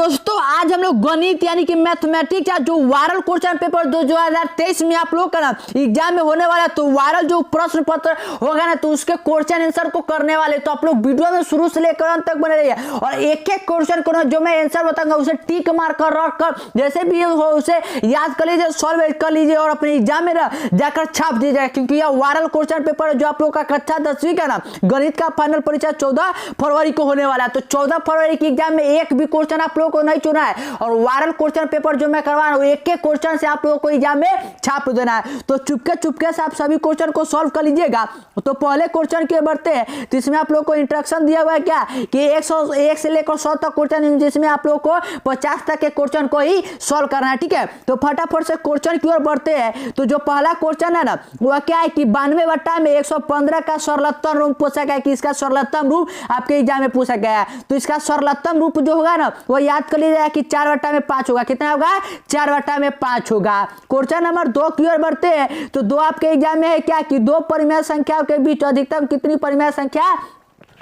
दोस्तों आज हम लोग गणित यानी कि मैथमेटिक्स या जो वायरल क्वेश्चन पेपर 2023 में आप लोग का ना एग्जाम में होने वाला, तो वायरल जो प्रश्न पत्र होगा ना तो उसके क्वेश्चन आंसर को करने वाले, तो आप लोग वीडियो में शुरू से लेकर अंत तक बने रहिए और एक एक क्वेश्चन को ना जो मैं आंसर बताऊंगा उसे टिक मार कर रख कर जैसे भी हो उसे याद कर लीजिए, सॉल्व कर लीजिए और अपने एग्जाम में ना जाकर छाप दीजिएगा, क्योंकि यह वायरल क्वेश्चन पेपर जो आप लोग का कक्षा 10वीं का ना गणित का फाइनल परीक्षा 14 फरवरी को होने वाला है। तो 14 फरवरी की एग्जाम में एक भी क्वेश्चन आप लोगों को नहीं चुना है और वायरल क्वेश्चन पेपर जो मैं करवा रहा हूं एक एक क्वेश्चन से आप लोगों को एग्जाम में छाप देना है। तो चुपके से आप सभी क्वेश्चन को सॉल्व कर लीजिएगा। तो पहले क्वेश्चन की बढ़ते हैं, तो इसमें आप लोगों को इंस्ट्रक्शन दिया हुआ है क्या कि 101 से लेकर 100 तक क्वेश्चन, जिसमें आप लोगों को 50 तक के क्वेश्चन को ही सॉल्व करना है। ठीक है, तो फटाफट से क्वेश्चन की ओर बढ़ते हैं। तो जो पहला क्वेश्चन है ना वह क्या है कि 92 बटा में 115 का सरलतम रूप पूछा गया, कि इसका सरलतम रूप आपके एग्जाम में पूछा गया है। तो इसका सरलतम रूप जो होगा ना वो याद कर लीजिएगा कि 4 बटा में 5 होगा। कितना होगा? 4 बटा में 5 होगा। क्वेश्चन नंबर 2 की ओर बढ़ते हैं। तो 2 आपके एग्जाम में है क्या कि 2 परिमेय संख्याओं के बीच अधिकतम कितनी परिमेय संख्या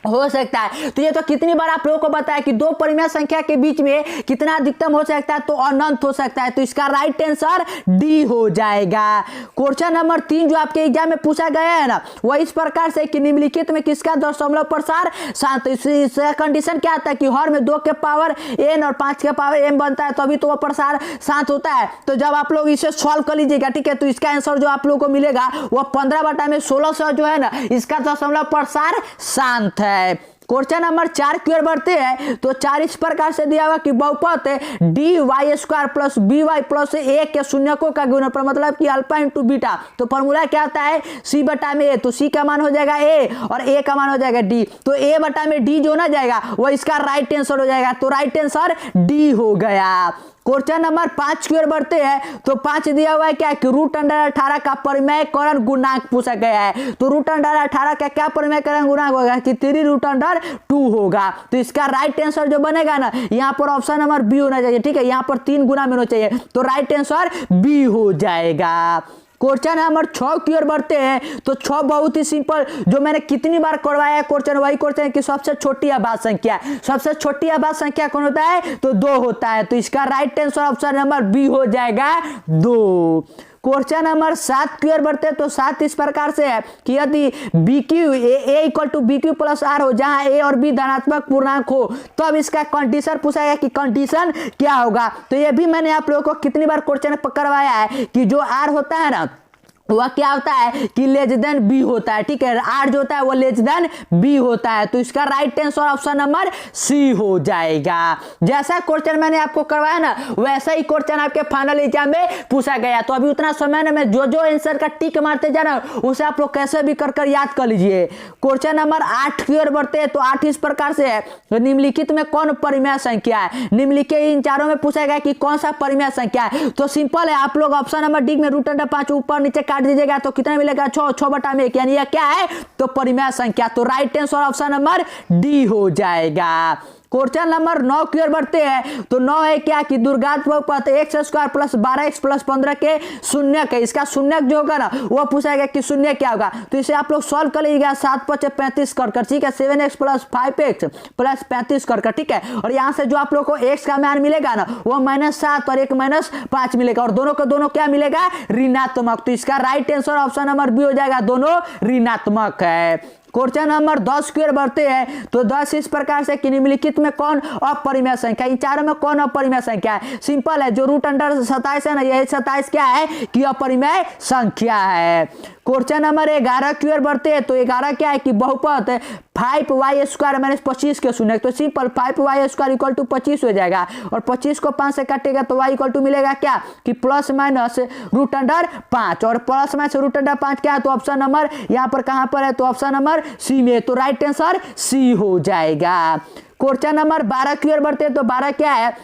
हो सकता है। तो ये तो कितनी बार आप लोगों को बताया कि 2 परिमेय संख्या के बीच में कितना अधिकतम हो सकता है, तो अनंत हो सकता है। तो इसका राइट आंसर डी हो जाएगा। क्वेश्चन नंबर 3 जो आपके एग्जाम में पूछा गया है ना वह इस प्रकार से कि निम्नलिखित में किसका दशमलव प्रसार शांत। इसका कंडीशन क्या आता है कि हर में 2 के पावर n और 5 के पावर m बनता है, तभी तो वह प्रसार शांत होता है। तो जब आप लोग इसे सॉल्व कर लीजिएगा, ठीक है, तो इसका आंसर जो आप लोगों को मिलेगा वह 15 बटा में 1600 जो है ना इसका दशमलव प्रसार शांत है। क्वेश्चन नंबर 4 की ओर बढ़ते हैं। तो 4 इस प्रकार से दिया हुआ कि बहुपद D Y square plus B Y plus A के शून्यकों का गुणनफल, मतलब कि अल्फा इंटू बीटा। तो फॉर्मूला क्या आता है? सी बटा में ए। तो सी का मान हो जाएगा ए और ए का मान हो जाएगा डी। तो ए बटा में डी जो ना जाएगा वो इसका राइट आंसर हो जाएगा। तो राइट आंसर डी हो गया। क्वेश्चन नंबर 5 की ओर बढ़ते हैं। तो 5 दिया हुआ है क्या कि रूट अंडर 18 का परिमेयकरण गुणांक पूछा गया है। तो रूट अंडर 18 का क्या परिमेयकरण गुणांक होगा कि 3 रूट अंडर 2 होगा। तो इसका राइट आंसर जो बनेगा ना यहाँ पर ऑप्शन नंबर बी होना चाहिए। ठीक है, यहाँ पर 3 गुना में होना चाहिए, तो राइट आंसर बी हो जाएगा। क्वेश्चन नंबर 6 की ओर बढ़ते हैं। तो 6 बहुत ही सिंपल, जो मैंने कितनी बार करवाया है क्वेश्चन वही क्वेश्चन है कि सबसे छोटी आभाज्य संख्या, सबसे छोटी आभाज्य संख्या कौन होता है? तो 2 होता है। तो इसका right answer option number B हो जाएगा 2। क्वेश्चन नंबर 7 की ओर बढ़ते हैं। तो 7 इस प्रकार से है कि यदि B Q A equal to B Q plus R हो, जहां ए और बी धनात्मक पूर्णांक हो, तो अब इसका कंडीशन पूछा गया कि कंडीशन क्या होगा। तो ये भी मैंने आप लोगों को कितनी बार क्वेश्चन करवाया है कि जो आर होता है ना वह क्या होता है कि लेस देन बी होता है। ठीक है, आर जो होता है वो लेस देन बी होता है। तो इसका right answer option number C हो जाएगा। जैसा क्वेश्चन मैंने आपको करवाया ना वैसा ही क्वेश्चन आपके फाइनल एग्जाम में पूछा गया। तो अभी उतना समय ना मैं जो आंसर का टिक मारते जा रहा हूं उसे आप लोग कैसे भी कर याद कर लीजिए। क्वेश्चन नंबर 8 की ओर बढ़ते हैं। तो 8 इस प्रकार से है, तो निम्नलिखित में कौन परिमेय संख्या है। निम्नलिखित इन चारों में पूछा गया कि कौन सा परिमेय संख्या है। तो सिंपल है, आप लोग ऑप्शन नंबर डी में रूट अंडर 5 ऊपर नीचे काट दीजिएगा तो कितना मिलेगा? 6 बटा में 1, यानी यह क्या है? तो परिमेय संख्या। तो right answer option number D हो जाएगा। क्वेश्चन नंबर 9 की ओर बढ़ते हैं। तो 9 है क्या कि दुर्घात बहुपद x square plus 12x plus 15 के शून्य के, इसका शून्य जो होगा ना वो पूछा गया कि शून्य क्या होगा। तो इसे आप लोग सॉल्व कर लीजिएगा 7 5 35 कर। ठीक है, 7x प्लस 5x प्लस 35 कर। ठीक है, और यहाँ से जो आप लोग को x का मान मिलेगा ना वो -7 और 1 -5 मिलेगा और दोनों को दोनों क्या मिलेगा? ऋणात्मक। तो इसका right answer option number B हो जाएगा, दोनों ऋणात्मक है। क्वेश्चन नंबर 10 की ओर बढ़ते हैं। तो 10 इस प्रकार से कि निम्नलिखित में कौन अपरिमेय संख्या, इन चारों में कौन अपरिमेय संख्या है। सिंपल है, जो रूट अंडर 27 है ना यही 27 क्या है कि अपरिमेय संख्या है। क्वेश्चन नंबर 11 की ओर बढ़ते हैं। तो 11 क्या है कि बहुपद 5y स्क्वायर माइनस 25 के शून्य। तो simple 5y square equal to 25 हो जाएगा और 25 को 5 से काटेगा तो y इक्वल टू मिलेगा क्या कि प्लस माइनस रूट अंडर 5 और प्लस माइनस रूट अंडर 5 क्या है? तो ऑप्शन नंबर यहाँ पर कहां पर है? तो ऑप्शन नंबर सी में। तो राइट आंसर सी हो जाएगा। क्वेश्चन नंबर 12 की ओर बढ़ते हैं। तो 12 क्या है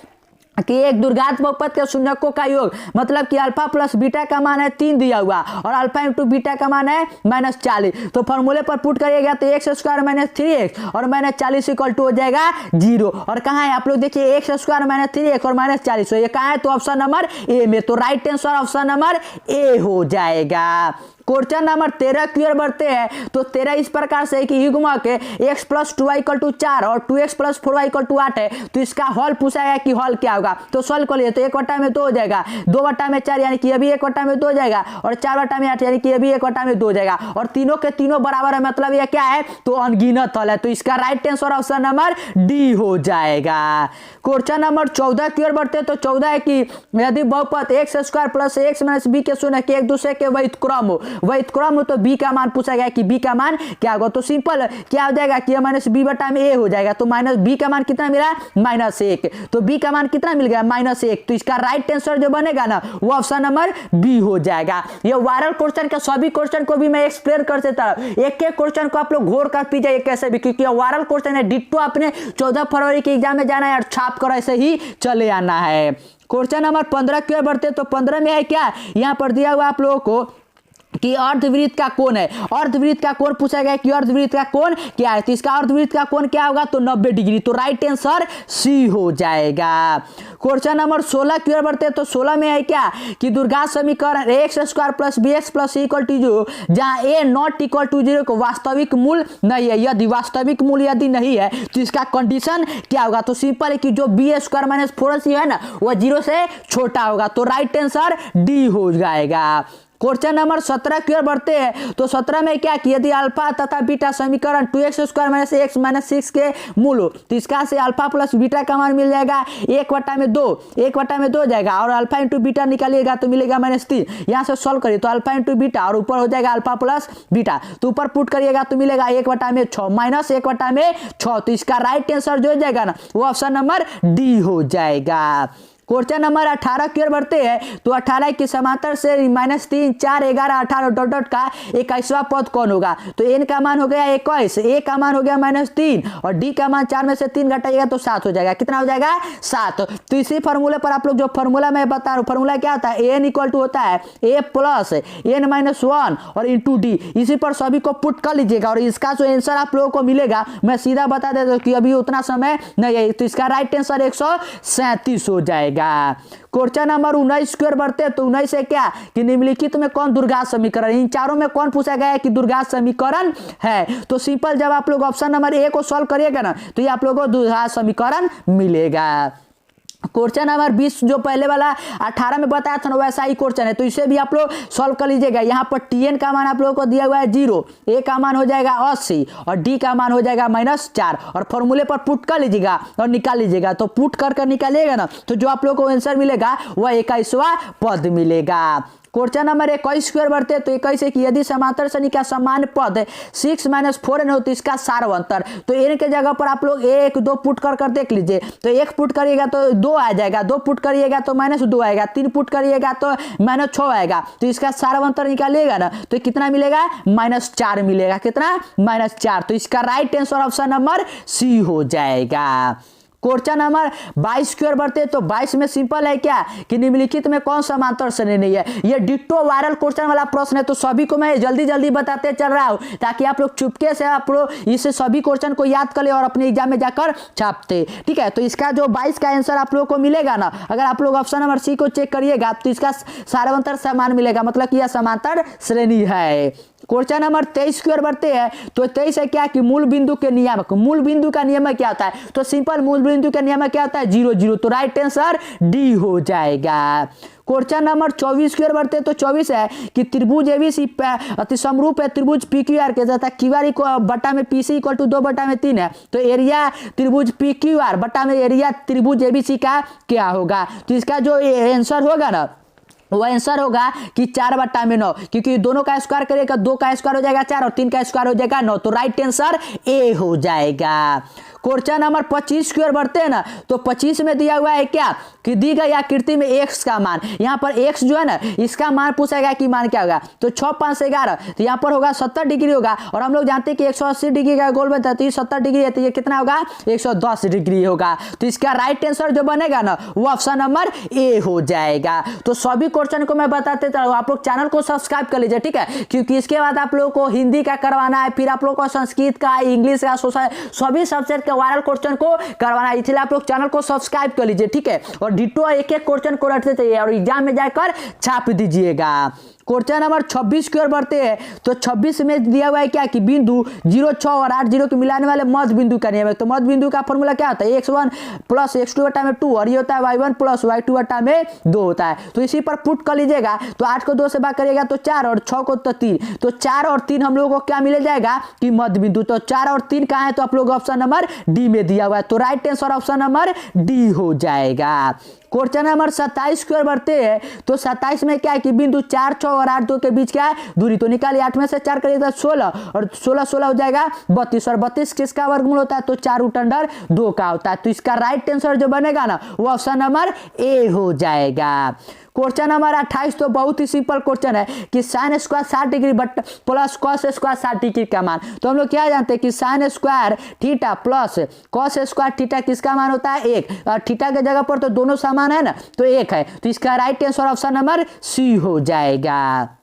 कि एक दुर्घात बहुपद के शून्यकों का योग, मतलब कि अल्फा प्लस बीटा का मान है 3 दिया हुआ और अल्फा इंटू बीटा का मान है -40। तो फॉर्मूले पर पुट करिएगा तो एक्स स्क्वायर -3x और -40 इक्वल टू हो जाएगा 0। और कहाँ है आप लोग देखिए, एक्स स्क्वायर -3x और -40, ये कहाँ है? तो ऑप्शन नंबर ए में। तो right answer option number A हो जाएगा। क्वेश्चन नंबर 13 की ओर बढ़ते हैं। तो 13 इस प्रकार से कि युग्म के x + 2y = 4 और 2x + 4y = 8 है। तो इसका हल पूछा गया कि हल क्या होगा। तो सॉल्व कर लिए तो 1/2 हो जाएगा, 2/4 यानी कि ये भी 1/2 हो जाएगा और 4/8 यानी कि ये भी 1/2 हो जाएगा और तीनों के तीनों बराबर है, मतलब ये क्या है तो अनगिनत हल है। तो इसका right answer option number D हो जाएगा। क्वेश्चन नंबर 14 की ओर बढ़ते हैं। तो 14 है कि यदि बहुपद x² + x - b के शून्य के एक दूसरे के वैध क्रम हो तो b का मान पूछा गया कि b का मान क्या होगा। तो सिंपल क्या हो जाएगा कि -b/a हो जाएगा। तो -b का मान कितना मिला -1, तो b का मान कितना मिल गया -1। तो इसका राइट आंसर जो बनेगा ना वो ऑप्शन नंबर बी हो जाएगा। ये वायरल क्वेश्चन के सभी क्वेश्चन को भी मैं एक्सप्लेन कर देता हूं, एक एक क्वेश्चन को आप लोग घोर कर पी जाइए कैसे भी, क्योंकि वायरल क्वेश्चन है। डिट्टो आपने 14 फरवरी के एग्जाम में जाना है और छाप कर ऐसे ही चले आना है। क्वेश्चन नंबर 15 की ओर बढ़ते। तो 15 में है क्या, यहाँ पर दिया हुआ आप लोगों को कि अर्धवृत्त का कोण है। अर्धवृत्त का कोण पूछा गया कि अर्धवृत्त का कोण क्या है। तो इसका अर्धवृत्त का कोण क्या होगा तो 90 डिग्री। तो राइट आंसर सी हो जाएगा। क्वेश्चन नंबर 16 की ओर बढ़ते हैं। तो 16 में है क्या कि दुर्घात समीकरण x² + bx + c = 0 जहां a ≠ 0 को वास्तविक मूल नहीं है। यदि वास्तविक मूल यदि नहीं है तो इसका कंडीशन क्या होगा। तो सिंपल है कि जो b² - 4c है ना वह 0 से छोटा होगा। तो राइट आंसर डी हो जाएगा। क्वेश्चन नंबर 17 की ओर बढ़ते हैं। तो 17 में क्या कि यदि अल्फा तथा बीटा समीकरण 2x² - x - 6 के मूल हो तो इसका से अल्फा प्लस बीटा का मान मिल जाएगा 1/2 हो जाएगा और अल्फा इंटू बीटा निकालिएगा तो मिलेगा -3। यहाँ से सॉल्व करिए तो अल्फा इंटू बीटा और ऊपर हो जाएगा अल्फा प्लस बीटा, तो ऊपर पुट करिएगा तो मिलेगा 1/6 माइनस 1/6। तो इसका राइट आंसर जो हो जाएगा ना वो ऑप्शन नंबर डी हो जाएगा। क्वेश्चन नंबर 18 की ओर बढ़ते हैं। तो 18 के समांतर से -3 4 11 18 डॉट डॉट का 21वां पद कौन होगा। तो n का मान हो गया 21, a का मान हो गया -3 और d का मान 4 में से 3 घटाइएगा तो 7 हो जाएगा। कितना हो जाएगा 7। तो इसी फॉर्मूले पर आप लोग जो फॉर्मूला मैं बता रहा हूँ, फॉर्मूला क्या होता है an = होता है a + n - 1 और इंटू डी। इसी पर सभी को पुट कर लीजिएगा और इसका जो आंसर आप लोगों को मिलेगा मैं सीधा बता देता हूँ कि अभी उतना समय नहीं है। तो इसका राइट आंसर 137 हो जाएगा। क्वेश्चन नंबर 19 की ओर बढ़ते हैं। तो 19 है क्या कि निम्नलिखित में कौन दुर्घात समीकरण, इन चारों में कौन पूछा गया है कि दुर्घात समीकरण है। तो सिंपल जब आप लोग ऑप्शन नंबर ए को सॉल्व करिएगा ना तो ये आप लोगों को दुर्घात समीकरण मिलेगा। क्वेश्चन नंबर 20 जो पहले वाला 18 में बताया था ना वैसा ही क्वेश्चन है, तो इसे भी आप लोग सॉल्व कर लीजिएगा। यहाँ पर tn का मान आप लोगों को दिया हुआ है 0, a का मान हो जाएगा 80 और d का मान हो जाएगा -4 और फॉर्मूले पर पुट कर लीजिएगा और निकाल लीजिएगा। तो पुट कर निकालिएगा ना तो जो आप लोगों को आंसर मिलेगा वह 21वां पद मिलेगा। क्वेश्चन नंबर 21 की ओर बढ़ते हैं। तो 21 है कि यदि समांतर श्रेणी का समान पद 6 - 4n हो तो इसका सारवंतर। तो n के जगह पर आप लोग 1 2 पुट कर देख लीजिए। तो 1 पुट करिएगा तो 2 आ जाएगा, 2 पुट करिएगा तो -2 आएगा, 3 पुट करिएगा तो -6 आएगा। तो इसका सारवंतर निकालिएगा ना तो कितना मिलेगा -4 मिलेगा। कितना -4। तो इसका right answer option number C हो जाएगा। क्वेश्चन नंबर 22 की ओर बढ़ते हैं। तो 22 में सिंपल है क्या कि निम्नलिखित में कौन समांतर श्रेणी नहीं है। ये डिट्टो वायरल क्वेश्चन वाला प्रश्न है, तो सभी को मैं जल्दी बताते चल रहा हूं ताकि आप लोग चुपके से आप लोग इस सभी क्वेश्चन को याद कर ले और अपने एग्जाम में जाकर छापते। ठीक है, तो इसका जो 22 का आंसर आप लोगों को मिलेगा ना, अगर आप लोग ऑप्शन नंबर सी को चेक करिएगा तो इसका सारवंतर समान मिलेगा, मतलब कि यह समांतर श्रेणी है। क्वेश्चन नंबर 23 की ओर बढ़ते हैं। तो 23 है क्या कि मूल बिंदु के नियामक, मूल बिंदु का नियम क्या होता है। तो सिंपल मूल बिंदु का नियम क्या होता है 0 0। तो राइट आंसर डी हो जाएगा। क्वेश्चन नंबर 24 की ओर बढ़ते हैं। तो 24 है कि त्रिभुज एबीसी अति समरूप है त्रिभुज पीक्यूआर के तथा क्यूआर को बटा में पीसी = 2/3 है। तो एरिया त्रिभुज पीक्यूआर बटा में एरिया त्रिभुज एबीसी का क्या होगा। तो इसका जो आंसर होगा ना वो आंसर होगा कि 4/9, क्योंकि दोनों का स्क्वायर करेगा 2 का स्क्वायर हो जाएगा 4 और 3 का स्क्वायर हो जाएगा 9। तो राइट आंसर ए हो जाएगा। क्वेश्चन नंबर 25 की ओर बढ़ते हैं ना। तो 25 में दिया हुआ है क्या कि दी गई आकृति में x का मान, यहाँ पर x जो है ना इसका मान पूछा गया कि मान क्या होगा। तो 6 5 से 11 तो यहाँ पर होगा 70 डिग्री होगा और हम लोग जानते हैं कि 180 डिग्री का गोल बनता है तो ये 70 डिग्री है, तो ये कितना होगा 110 डिग्री होगा। तो इसका राइट आंसर जो बनेगा ना वो ऑप्शन नंबर ए हो जाएगा। तो सभी क्वेश्चन को मैं बताते चलूँ, आप लोग चैनल को सब्सक्राइब कर लीजिए, ठीक है, क्योंकि इसके बाद आप लोगों को हिंदी का करवाना है, फिर आप लोग को संस्कृत का, इंग्लिश का, सोशल, सभी सब्जेक्ट के वायरल क्वेश्चन को करवाना है। इसलिए आप लोग चैनल को सब्सक्राइब कर लीजिए, ठीक है, और डिट्टो एक एक क्वेश्चन को रटते चाहिए और एग्जाम में जाकर छाप दीजिएगा। क्वेश्चन नंबर 26 की ओर बढ़ते हैं। तो 26 में दिया हुआ है क्या कि बिंदु 0, 6 और 8 0 के मिलाने वाले मध्य बिंदु का नियम है। तो मध्य बिंदु का फॉर्मूला क्या होता है, x1 प्लस x2 बटा में 2 और ये होता है y1 प्लस y2 बटा में 2 होता है। तो इसी पर पुट कर लीजिएगा। तो 8 को 2 से भाग करिएगा तो 4 और 6 को तो 3, तो 4 और 3 हम लोगों को क्या मिल जाएगा कि मध्य बिंदु। तो 4 और 3 कहाँ है, तो आप लोग ऑप्शन नंबर डी में दिया हुआ है। तो right answer option number D हो जाएगा। क्वेश्चन नंबर 27 की ओर बढ़ते हैं। तो 27 में क्या है कि बिंदु 4, 6 और 8 2 के बीच क्या है दूरी। तो निकालिए 8 में से 4 करिए तो 16 और 16 16 हो जाएगा 32 और 32 किसका वर्गमूल होता है, तो 4√2 का होता है। तो इसका राइट आंसर जो बनेगा ना वो ऑप्शन नंबर ए हो जाएगा। क्वेश्चन नंबर 28 तो बहुत ही सिंपल क्वेश्चन है कि sine square 60 degree but plus cos square 60 degree का मान। तो हम लोग क्या जानते हैं कि sine square theta plus cos square theta किसका मान होता है 1 और थीटा के जगह पर तो दोनों समान है ना तो 1 है। तो इसका right answer option number C हो जाएगा।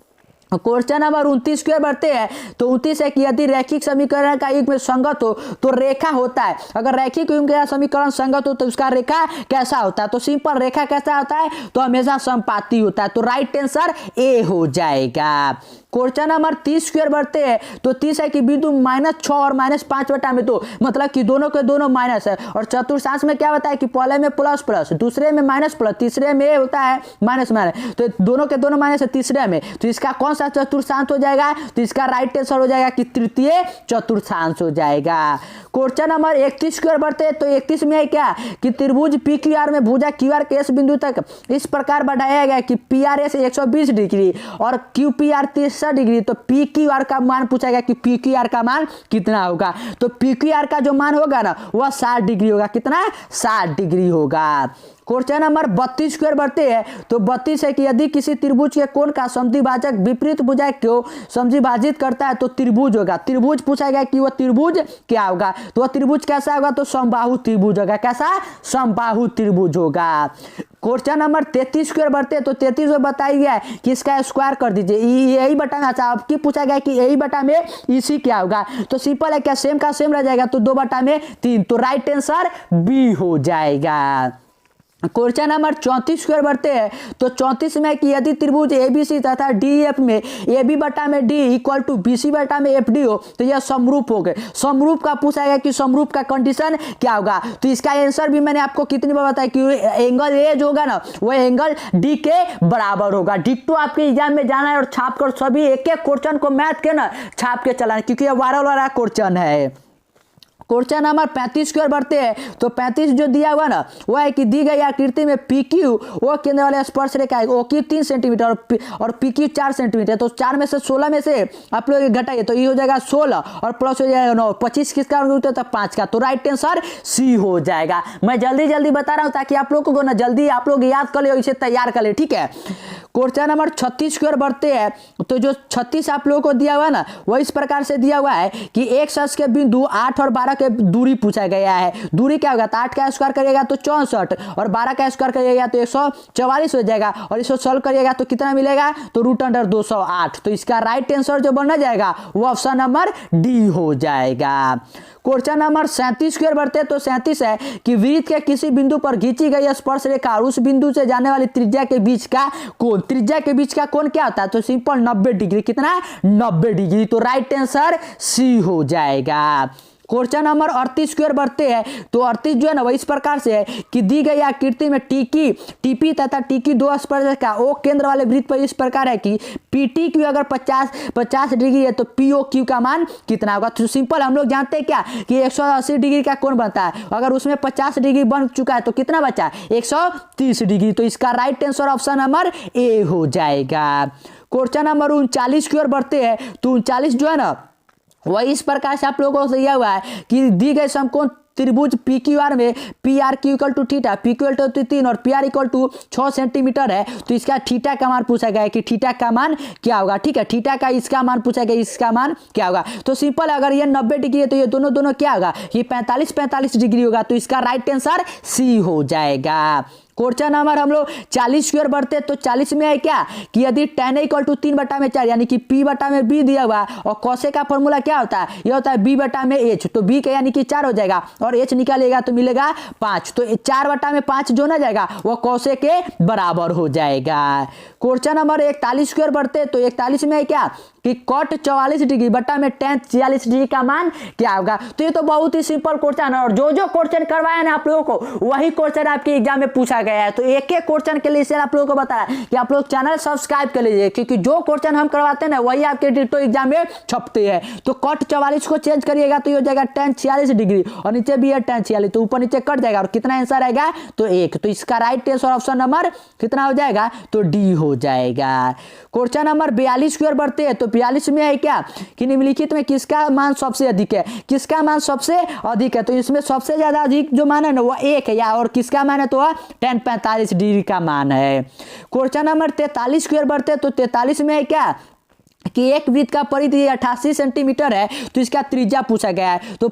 क्वेश्चन नंबर 29 की ओर बढ़ते हैं। तो 29 है कि यदि रैखिक समीकरण का युग्म में संगत हो तो रेखा होता है। अगर रैखिक युग्म का समीकरण संगत हो तो उसका रेखा कैसा होता है, तो सिंपल रेखा कैसा होता है, तो हमेशा समपाती होता है। तो राइट आंसर ए हो जाएगा। क्वेश्चन नंबर 30 की ओर बढ़ते हैं। तो 30 है कि बिंदु -6 और -5 बटा में 2 मतलब कि दोनों के दोनों माइनस है। और चतुर्थांश में क्या होता है कि पहले में प्लस प्लस, दूसरे में माइनस प्लस, तीसरे में होता है माइनस माइनस। तो दोनों के दोनों माइनस है तीसरे में। तो इसका कौन सा चतुर्थांश हो जाएगा, तो इसका राइट आंसर हो जाएगा कि तृतीय चतुर्थांश हो जाएगा। क्वेश्चन नंबर 31 की ओर बढ़ते हैं। तो 31 में है क्या कि त्रिभुज पी क्यू आर में भुजा क्यू आर के एस बिंदु तक इस प्रकार बढ़ाया गया कि पी आर एस 120 डिग्री और क्यू पी आर 30 डिग्री। तो पी क्यू आर का मान पूछा गया कि पी क्यू आर का मान कितना होगा। तो पी क्यू आर का जो मान होगा ना वह 60 डिग्री होगा। कितना, 60 डिग्री होगा। क्वेश्चन नंबर 32 की ओर बढ़ते हैं। तो 32 है कि यदि किसी त्रिभुज के कोण का समद्विभाजक विपरीत भुजा को समद्विभाजित करता है तो त्रिभुज होगा। त्रिभुज पूछा गया कि वह त्रिभुज क्या होगा, तो वह त्रिभुज कैसा होगा, तो समबाहु त्रिभुज होगा। कैसा, समबाहु त्रिभुज होगा। क्वेश्चन नंबर 33 की ओर बढ़ते हैं। तो 33 में बताया गया है कि इसका स्क्वायर कर दीजिए। यही बटा में, अच्छा अब की पूछा गया कि यही बटा में इसी क्या होगा, तो सिंपल है क्या, सेम का सेम रह जाएगा तो 2 बटा में 3। तो राइट आंसर बी हो जाएगा। क्वेश्चन नंबर 34 की ओर बढ़ते हैं। तो 34 में कि यदि त्रिभुज एबीसी तथा डीएफ में AB बटा में डी इक्वल टू BC बटा में FD हो तो यह समरूप हो गए। समरूप का पूछा गया कि समरूप का कंडीशन क्या होगा। तो इसका आंसर भी मैंने आपको कितनी बार बताया कि एंगल ए जो होगा ना वो एंगल डी के बराबर होगा। डिट्टो आपके एग्जाम में जाना है और छाप कर सभी एक एक क्वेश्चन को मैथ के ना छाप के चलाना, क्योंकि यह वायरल वाला क्वेश्चन है। क्वेश्चन नंबर 35 की ओर बढ़ते हैं। तो 35 जो दिया हुआ ना वह है कि दी गई आकृति में PQ वो केंद्र वाले स्पर्श रेखा है, OQ 3 सेंटीमीटर और PQ 4 सेंटीमीटर। तो 4 में से 16 में से आप लोग घटाइए तो ये हो जाएगा 16 और प्लस हो जाएगा 9, 25 किसका होता है, तो 5 का। तो राइट आंसर सी हो जाएगा। मैं जल्दी जल्दी बता रहा हूँ ताकि आप लोगों को ना जल्दी आप लोग याद कर ले और इसे तैयार कर ले, ठीक है। क्वेश्चन नंबर 36 की ओर बढ़ते हैं। तो जो 36 आप लोगों को दिया हुआ है ना वह इस प्रकार से दिया हुआ है कि एक अक्ष के बिंदु 8 और 12 के दूरी पूछा गया है। दूरी क्या होगा, तो 8 का स्क्वायर करिएगा तो 64 और 12 का स्क्वायर करिएगा तो 144 हो जाएगा और इसको सॉल्व करिएगा तो कितना मिलेगा, तो √208। तो इसका राइट आंसर जो बनना जाएगा वो ऑप्शन नंबर डी हो जाएगा। क्वेश्चन नंबर 37 की ओर बढ़ते हैं। तो 37 है कि वृत्त के किसी बिंदु पर खींची गई स्पर्श रेखा और उस बिंदु से जाने वाली त्रिज्या के बीच का कोण, त्रिज्या के बीच का कोण क्या होता है, तो सिंपल 90 डिग्री। कितना, 90 डिग्री। तो राइट आंसर सी हो जाएगा। क्वेश्चन नंबर 38 की ओर बढ़ते हैं। तो 38 जो है ना वह इस प्रकार से है कि दी गई आकृति में टीपी तथा टीकी दो स्पर्शक का ओ केंद्र वाले वृत्त पर इस प्रकार है कि पीटी क्यू अगर 50 डिग्री है तो पीओ क्यू का मान कितना होगा। तो सिंपल हम लोग जानते हैं क्या कि 180 डिग्री का कोण बनता है, अगर उसमें 50 डिग्री बन चुका है तो कितना बचा, 130 डिग्री। तो इसका right answer option number A हो जाएगा। क्वेश्चन नंबर 39 की ओर बढ़ते हैं। तो 39 जो है ना वह इस प्रकार से आप लोगों को दिया हुआ है कि दी गई समकोण त्रिभुज पी क्यू आर में P R Q equal to theta, P Q equal to 3 और P R equal to 6 centimetre है। तो इसका थीटा का मान पूछा गया है कि थीटा का मान क्या होगा, ठीक है। थीटा का इसका मान पूछा गया, इसका मान क्या होगा। तो सिंपल अगर ये 90 डिग्री है तो ये दोनों क्या होगा, ये 45 डिग्री होगा। तो इसका राइट आंसर सी हो जाएगा। क्वेश्चन नंबर हम लोग 40 की ओर बढ़ते तो 40 में है क्या कि यदि tan इक्वल टू 3/4 यानी कि p बटा में b दिया हुआ और कौसे का फॉर्मूला क्या होता है, ये होता है b बटा में h, तो b का यानी कि 4 हो जाएगा और h निकालेगा तो मिलेगा 5, तो 4/5 जो ना जाएगा वो कौसे के बराबर हो जाएगा। क्वेश्चन नंबर 41 की ओर बढ़ते तो 41 में है क्या कि cot 44 डिग्री बटा में tan 46 डिग्री का मान क्या होगा। तो ये तो बहुत ही सिंपल क्वेश्चन है और जो जो क्वेश्चन करवाया ना आप लोगों को वही क्वेश्चन आपके एग्जाम में पूछा गया है। तो एक एक क्वेश्चन के लिए इसे आप लोगों को बताया कि आप लोग चैनल सब्सक्राइब कर लीजिए, क्योंकि जो क्वेश्चन हम करवाते हैं ना वही आपके डिटो एग्जाम में छपते हैं। तो cot 44 को चेंज करिएगा तो ये हो जाएगा tan 46 डिग्री और नीचे भी है tan 46, तो ऊपर नीचे कट जाएगा और कितना आंसर आएगा तो 1। तो इसका राइट आंसर ऑप्शन नंबर कितना हो जाएगा तो डी हो जाएगा। क्वेश्चन नंबर 42 की ओर बढ़ते हैं तो 42 में है क्या कि निम्नलिखित में किसका मान सबसे अधिक है, किसका मान सबसे अधिक है, तो इसमें सबसे ज्यादा अधिक जो मान है ना वो 1 है या और किसका मान है तो tan 45 डिग्री का मान है। क्वेश्चन नंबर 43 की ओर बढ़ते हैं तो 43 में है क्या कि एक वृत्त का परिधि 88 सेंटीमीटर है तो इसका त्रिज्या पूछा गया है। तो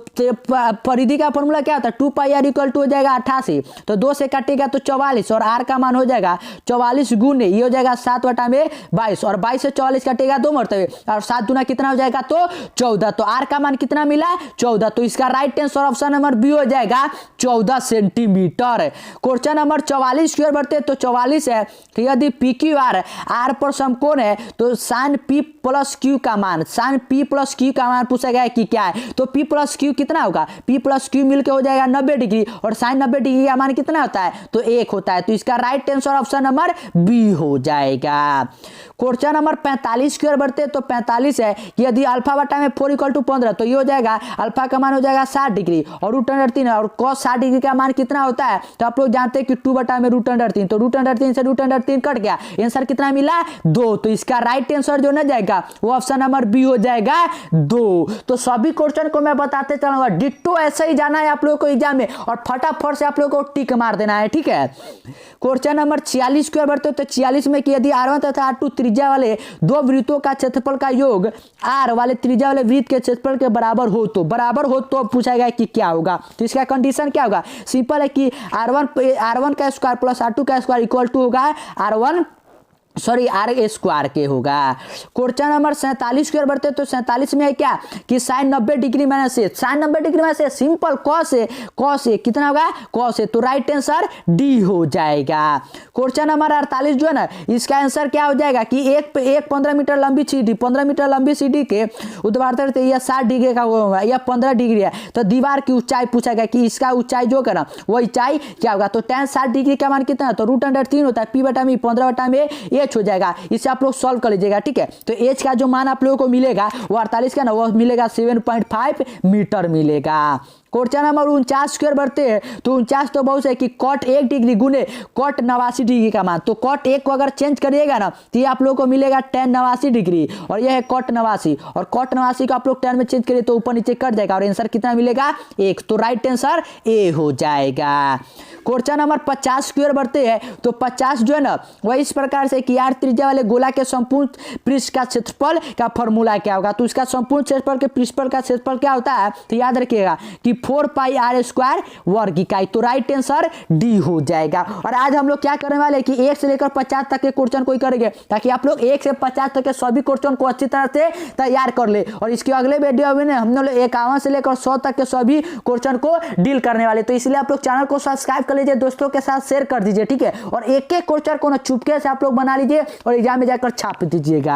परिधि का फॉर्मूला क्या होता है 2πr इक्वल टू हो जाएगा 88, तो 2 से काटेगा तो 44 और r का मान हो जाएगा 44 गुने ये हो जाएगा 7/22 और 22 से 44 काटेगा 2 मरतबे और 7 दूना कितना हो जाएगा तो 14, तो r का मान कितना मिला 14, तो इसका right answer option number B हो जाएगा 14 सेंटीमीटर। क्वेश्चन नंबर 44 की ओर बढ़ते तो 44 है कि यदि PQR r पर समकोण है तो sin p प्लस क्यू का मान, sin p प्लस क्यू का मान पूछा गया है कि क्या है। तो p प्लस क्यू कितना होगा, p प्लस क्यू मिलकर हो जाएगा 90 डिग्री और sin 90 डिग्री का मान कितना होता है तो 1 होता है। तो इसका right answer option number B हो जाएगा। क्वेश्चन नंबर 45 की ओर बढ़ते तो 45 है कि यदि अल्फा बटा में 4 इक्वल टू 15 तो ये हो जाएगा अल्फा का मान हो जाएगा 60 डिग्री और √3 और cos 60 डिग्री का मान कितना होता है तो आप लोग जानते हैं कि 2 बटा में √3, तो √3 से √3 कट गया, आंसर कितना मिला 2, तो इसका राइट आंसर जो ना जाएगा वो ऑप्शन नंबर बी हो जाएगा 2। तो सभी क्वेश्चन को मैं बताते चलूंगा, डिट्टो ऐसे ही जाना है आप लोगों को एग्जाम में और फटाफट से आप लोगों को टिक मार देना है, ठीक है। क्वेश्चन नंबर 46 की ओर बढ़ते तो 46 में कि यदि R1 तथा R2 त्रिज्या वाले दो वृत्तों का क्षेत्रफल का योग R वाले त्रिज्या वाले वृत्त के क्षेत्रफल के बराबर हो तो पूछा गया कि क्या होगा। तो इसका कंडीशन क्या होगा, सिंपल है कि R1 का स्क्वायर प्लस R2 का स्क्वायर इक्वल टू होगा R स्क्वायर के होगा। क्वेश्चन नंबर 47 की ओर बढ़ते तो 47 में है क्या कि sin 90 डिग्री माइनस से, sin 90 डिग्री माइनस से सिंपल cos है कितना होगा cos है, तो राइट आंसर डी हो जाएगा। क्वेश्चन नंबर 48 जो है ना इसका आंसर क्या हो जाएगा कि एक 15 मीटर लंबी सीढ़ी के ऊर्ध्वाधर से यह 60 डिग्री का होगा, यह 15 डिग्री है, तो दीवार की ऊंचाई पूछा गया कि इसका ऊंचाई जो करना वो ऊंचाई क्या होगा। तो tan 60 डिग्री का मान कितना है तो √3 होता है, p बटा में 15 बटा में h हो जाएगा। इसे आप लोग सॉल्व कर लीजिएगा, ठीक है। तो h का जो मान आप लोगों को मिलेगा वो 48 का ना वो मिलेगा 7.5 मीटर मिलेगा। क्वेश्चन नंबर 49 की ओर बढ़ते हैं तो 49 तो बहुत है कि cot 1 डिग्री गुने cot 89 डिग्री का मान, तो cot 1 को अगर चेंज करिएगा ना तो ये आप लोगों को मिलेगा tan 89 डिग्री और यह है cot 89 और cot 89 को आप लोग tan में चेंज करिए तो ऊपर नीचे कट जाएगा और आंसर कितना मिलेगा 1, तो राइट आंसर ए हो जाएगा। क्वेश्चन नंबर 50 की ओर बढ़ते हैं तो 50 जो है ना वह इस प्रकार से कि r त्रिज्या वाले गोला के संपूर्ण पृष्ठ का क्षेत्रफल का फॉर्मूला क्या होगा। तो इसका संपूर्ण क्षेत्रफल के पृष्ठफल का क्षेत्रफल क्या होता है तो याद रखिएगा कि 4πr² वर्ग इकाई, तो राइट आंसर डी हो जाएगा। और आज हम लोग क्या करने वाले कि 1 से लेकर 50 तक के क्वेश्चन को ही करेंगे ताकि आप लोग 1 से 50 तक के सभी क्वेश्चन को अच्छी तरह से तैयार कर ले और इसके अगले वीडियो में हम लोग 51 से लेकर 100 तक के सभी क्वेश्चन को डील करने वाले। तो इसलिए आप लोग चैनल को सब्सक्राइब कर लीजिए, दोस्तों के साथ शेयर कर दीजिए, ठीक है। और एक एक क्वेश्चन को ना चुपके से आप लोग बना लीजिए और एग्जाम में जाकर छाप दीजिएगा।